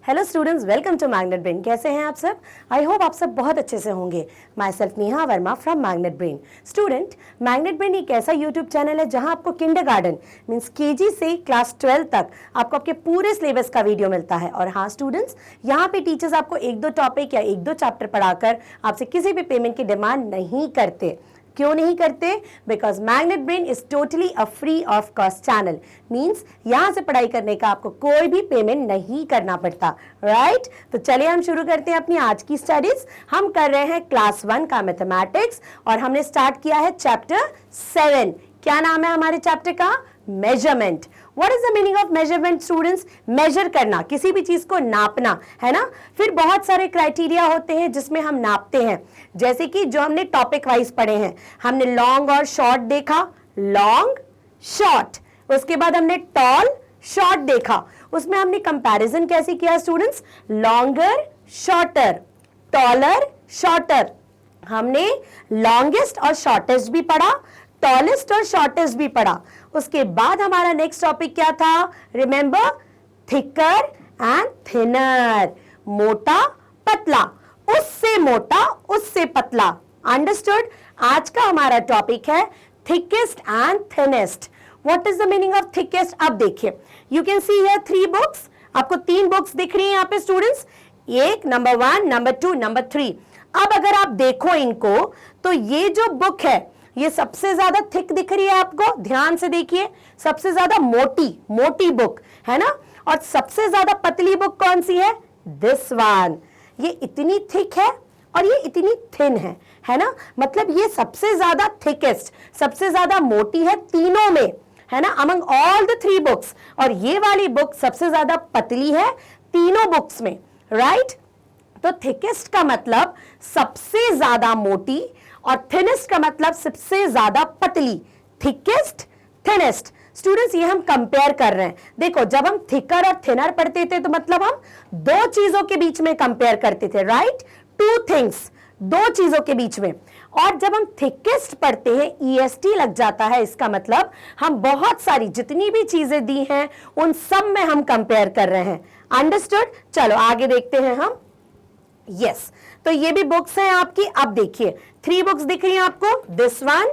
Hello students, welcome to magnet brain. कैसे हैं आप सब? आई होप आप सब बहुत अच्छे से होंगे। My self Neha Verma from magnet brain. Student, magnet brain एक ऐसा यूट्यूब चैनल है जहां आपको किंडरगार्टन मींस केजी से क्लास 12 तक आपको आपके पूरे सिलेबस का वीडियो मिलता है। और हाँ स्टूडेंट्स, यहाँ पे टीचर्स आपको एक दो टॉपिक या एक दो चैप्टर पढ़ाकर आपसे किसी भी पेमेंट की डिमांड नहीं करते। क्यों नहीं करते? Because magnet brain is totally a free of cost channel. Means यहां से पढ़ाई करने का आपको कोई भी पेमेंट नहीं करना पड़ता। राइट? तो चलिए हम शुरू करते हैं अपनी आज की स्टडीज। हम कर रहे हैं क्लास 1 का मैथमेटिक्स और हमने स्टार्ट किया है चैप्टर 7। क्या नाम है हमारे चैप्टर का? Measurement. What is the meaning of measurement students? Measure करना, किसी भी चीज को नापना, है ना। फिर बहुत सारे क्राइटेरिया होते हैं जिसमें हम नापते हैं, जैसे कि जो हमने टॉपिक वाइज पढ़े हैं। हमने लॉन्ग और शॉर्ट देखा, लॉन्ग शॉर्ट। उसके बाद हमने टॉल शॉर्ट देखा, उसमें हमने कंपैरिजन कैसे किया students? Longer shorter, taller shorter. हमने लॉन्गेस्ट और शॉर्टेस्ट भी पढ़ा, टॉलेस्ट और शॉर्टेस्ट भी पढ़ा। उसके बाद हमारा नेक्स्ट टॉपिक क्या था? Remember, thicker and thinner. मोटा पतला, उससे मोटा उससे पतला। अंडरस्टूड? आज का हमारा टॉपिक है thickest and thinnest. What is the meaning of thickest? अब देखिए, you can see here 3 books. आपको 3 बुक्स दिख रही है यहाँ पे स्टूडेंट्स, एक नंबर 1, नंबर 2, नंबर 3। अब अगर आप देखो इनको तो ये जो बुक है ये सबसे ज्यादा थिक दिख रही है आपको, ध्यान से देखिए। सबसे ज्यादा मोटी बुक है ना। और सबसे ज्यादा पतली बुक कौन सी है? This one. ये इतनी थिक है और ये इतनी थिन है ना। मतलब ये सबसे ज्यादा थिकेस्ट, सबसे ज्यादा मोटी है तीनों में, है ना, अमंग ऑल द 3 बुक्स। और ये वाली बुक सबसे ज्यादा पतली है तीनों बुक्स में। राइट? तो थिकेस्ट का मतलब सबसे ज्यादा मोटी और थिनेस्ट का मतलब सबसे ज्यादा पतली। Thickest, thinnest. स्टूडेंट्स, ये हम कंपेयर कर रहे हैं। देखो, जब हम थिकर और थिनर पढ़ते थे तो मतलब हम 2 चीजों के बीच में कंपेयर करते थे। राइट? 2 थिंग्स, 2 चीजों के बीच में। और जब हम थिकेस्ट पढ़ते हैं, EST लग जाता है, इसका मतलब हम बहुत सारी जितनी भी चीजें दी हैं उन सब में हम कंपेयर कर रहे हैं। अंडरस्टूड? चलो आगे देखते हैं हम। यस, तो ये भी बुक्स हैं आपकी। अब देखिए 3 बुक्स दिख रही हैं आपको, this one,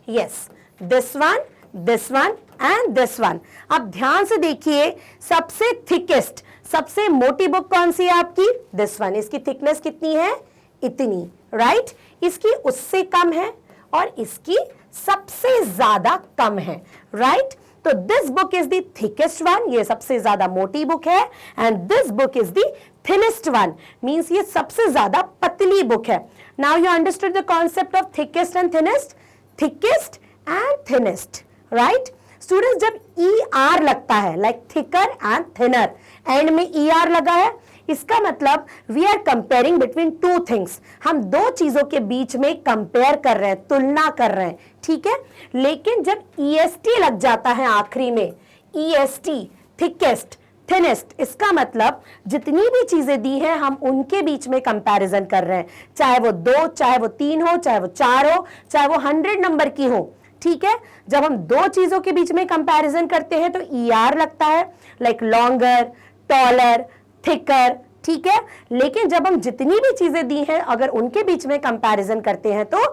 yes, this one and this one. अब ध्यान से देखिए, सबसे थिकेस्ट, सबसे मोटी बुक कौन सी है आपकी? This one. इसकी थिकनेस कितनी है? इतनी। राइट? इसकी उससे कम है और इसकी सबसे ज्यादा कम है। राइट? तो this book is the thickest one, ये सबसे ज्यादा मोटी बुक है। And this book is the thinnest one, means ये सबसे ज्यादा पतली बुक है। Now you understood the concept of thickest and thinnest, thickest and thinnest. Right? Students, जब ER लगता है, like thicker and thinner, and में ER लगा है, इसका मतलब we are comparing between 2 things. हम 2 चीजों के बीच में कंपेयर कर रहे हैं, तुलना कर रहे हैं। ठीक है? लेकिन जब EST लग जाता है आखिरी में, EST, थिकेस्ट, थिनेस्ट, इसका मतलब जितनी भी चीजें दी हैं हम उनके बीच में कंपैरिजन कर रहे हैं। चाहे वो 2, चाहे वो 3 हो, चाहे वो 4 हो, चाहे वो 100 नंबर की हो। ठीक है? जब हम 2 चीजों के बीच में कंपैरिजन करते हैं तो ER लगता है, लाइक लॉन्गर, टॉलर, थिकर। ठीक है? लेकिन जब हम जितनी भी चीजें दी हैं अगर उनके बीच में कंपैरिजन करते हैं तो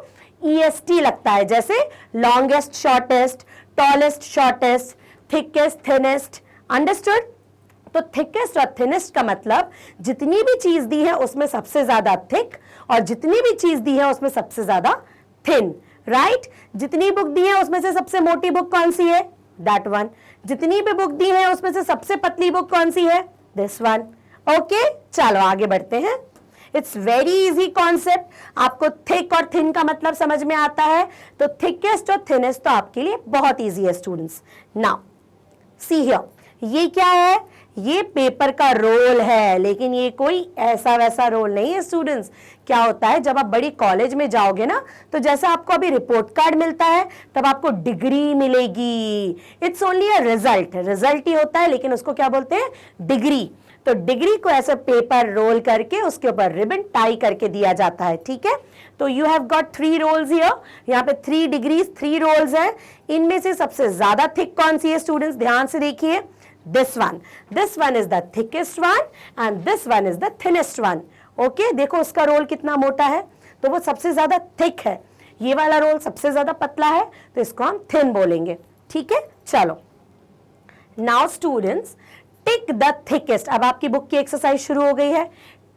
EST लगता है, जैसे longest shortest, tallest shortest, thickest thinnest. Understood? तो थिकेस्ट और थिनेस्ट का मतलब जितनी भी चीज दी है उसमें सबसे ज्यादा थिक और जितनी भी चीज दी है उसमें सबसे ज्यादा थिन। राइट? जितनी बुक दी है उसमें से सबसे मोटी बुक कौन सी है? That one. जितनी भी बुक दी है उसमें से सबसे पतली बुक कौन सी है? This one. ओके, चलो आगे बढ़ते हैं। It's very easy concept. आपको थिक और थिन का मतलब समझ में आता है तो थिकेस्ट और थिनेस्ट तो आपके लिए बहुत इजी है स्टूडेंट्स। नाउ सी हियर, ये क्या है? ये पेपर का रोल है, लेकिन ये कोई ऐसा वैसा रोल नहीं है स्टूडेंट्स। क्या होता है, जब आप बड़ी कॉलेज में जाओगे ना तो जैसे आपको अभी रिपोर्ट कार्ड मिलता है तब आपको डिग्री मिलेगी। It's only a result, result ही होता है लेकिन उसको क्या बोलते हैं? डिग्री। तो डिग्री को ऐसे पेपर रोल करके उसके ऊपर रिबन टाई करके दिया जाता है। ठीक है? तो you have got 3 rolls here. यहाँ पे 3 डिग्रीज, 3 रोल्स हैं। इनमें से सबसे ज्यादा थिक कौन सी है स्टूडेंट्स? ध्यान से देखिए, this one is the thickest one and this one is the thinnest one. Okay, देखो उसका रोल कितना मोटा है, तो वो सबसे ज्यादा थिक है, ये वाला रोल सबसे ज्यादा पतला है, तो इसको हम थिन बोलेंगे. ठीक है, चलो. Now students, tick the thickest. अब आपकी बुक की एक्सरसाइज शुरू हो गई है.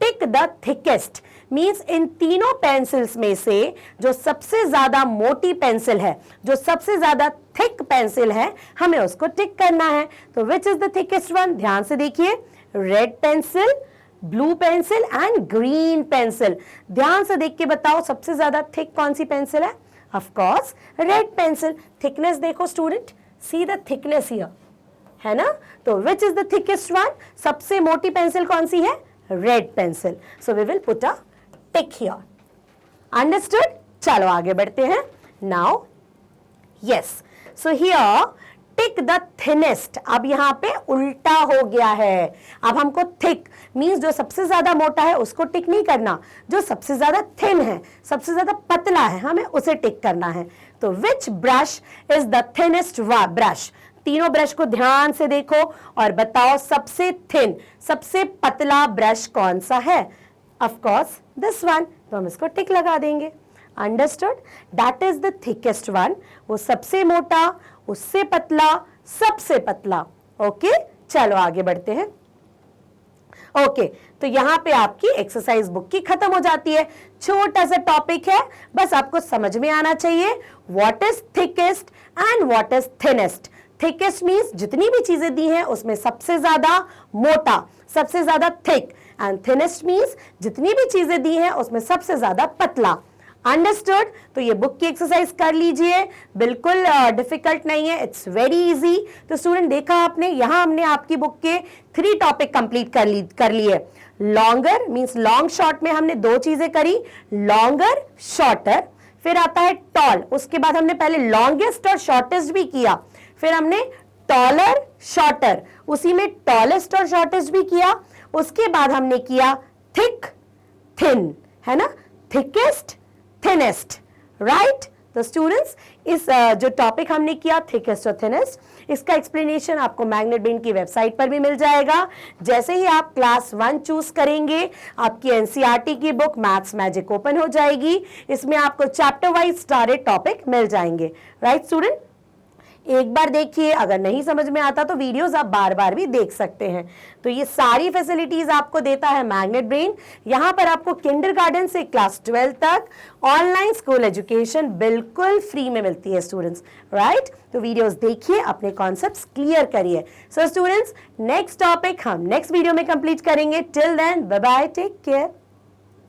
Tick the thickest means in तीनों पेंसिल्स में से जो सबसे ज्यादा मोटी पेंसिल है, जो सबसे ज्यादा थिक पेंसिल है, हमें उसको टिक करना है. तो which is the thickest one? ध्यान से देखिए, red pencil, blue pencil and green pencil. ध्यान से देख के बताओ सबसे ज्यादा थिक कौन सी पेंसिल है? Of course red pencil. Thickness देखो student, see the thickness here, है ना. तो which is the thickest one? सबसे मोटी पेंसिल कौन सी है? Red pencil. So we will put a tick here. Understood? चलो आगे बढ़ते हैं. Now yes, so here tick the thinnest. अब यहां पे उल्टा हो गया है. अब हमको थिक मींस जो सबसे ज्यादा मोटा है उसको टिक नहीं करना, जो सबसे ज्यादा थिन है, सबसे ज्यादा पतला है, हमें उसे टिक करना है. तो which brush is the thinnest brush? तीनों ब्रश को ध्यान से देखो और बताओ सबसे थिन, सबसे पतला ब्रश कौन सा है? Of course this one. तो हम इसको टिक लगा देंगे. Understood? That is the thickest one. वो सबसे मोटा, उससे पतला, सबसे पतला. ओके, चलो आगे बढ़ते हैं. ओके, तो यहां पे आपकी एक्सरसाइज बुक की खत्म हो जाती है. छोटा सा टॉपिक है, बस आपको समझ में आना चाहिए. What is thickest and what is thinnest? Thickest means जितनी भी चीजें दी हैं उसमें सबसे ज्यादा मोटा, सबसे ज्यादा थिक. एंड थिनेस्ट मीन्स जितनी भी चीजें दी हैं उसमें सबसे ज्यादा पतला. अंडरस्टूड? तो ये बुक की एक्सरसाइज कर लीजिए, बिल्कुल डिफिकल्ट नहीं है, इट्स वेरी इजी. तो स्टूडेंट देखा आपने, यहां हमने आपकी बुक के 3 टॉपिक कंप्लीट कर लिए. लॉन्गर मीन्स लॉन्ग शॉर्ट में हमने 2 चीजें करी, लॉन्गर, शॉर्टर. फिर आता है टॉल, उसके बाद हमने पहले लॉन्गेस्ट और शॉर्टेस्ट भी किया. फिर हमने टॉलर, शॉर्टर, उसी में टॉलेस्ट और शॉर्टेस्ट भी किया. उसके बाद हमने किया थिक, थिन, है ना, थिकेस्ट, थिनेस्ट, राइट. तो स्टूडेंट्स, इस जो टॉपिक हमने किया थिकेस्ट और थिनेस्ट, इसका एक्सप्लेनेशन आपको मैग्नेट ब्रेन की वेबसाइट पर भी मिल जाएगा. जैसे ही आप क्लास 1 चूज करेंगे, आपकी एनसीईआरटी की बुक मैथ्स मैजिक ओपन हो जाएगी. इसमें आपको चैप्टर वाइज सारे टॉपिक मिल जाएंगे. Right student? एक बार देखिए, अगर नहीं समझ में आता तो वीडियोस आप बार बार भी देख सकते हैं. तो ये सारी फैसिलिटीज आपको देता है मैग्नेट ब्रेन. यहां पर आपको किंडरगार्टन से क्लास 12 तक ऑनलाइन स्कूल एजुकेशन बिल्कुल फ्री में मिलती है स्टूडेंट्स. राइट? तो वीडियोस देखिए, अपने कॉन्सेप्ट्स क्लियर करिए. सो स्टूडेंट्स, नेक्स्ट टॉपिक हम नेक्स्ट वीडियो में कंप्लीट करेंगे. Till then, bye bye, take care.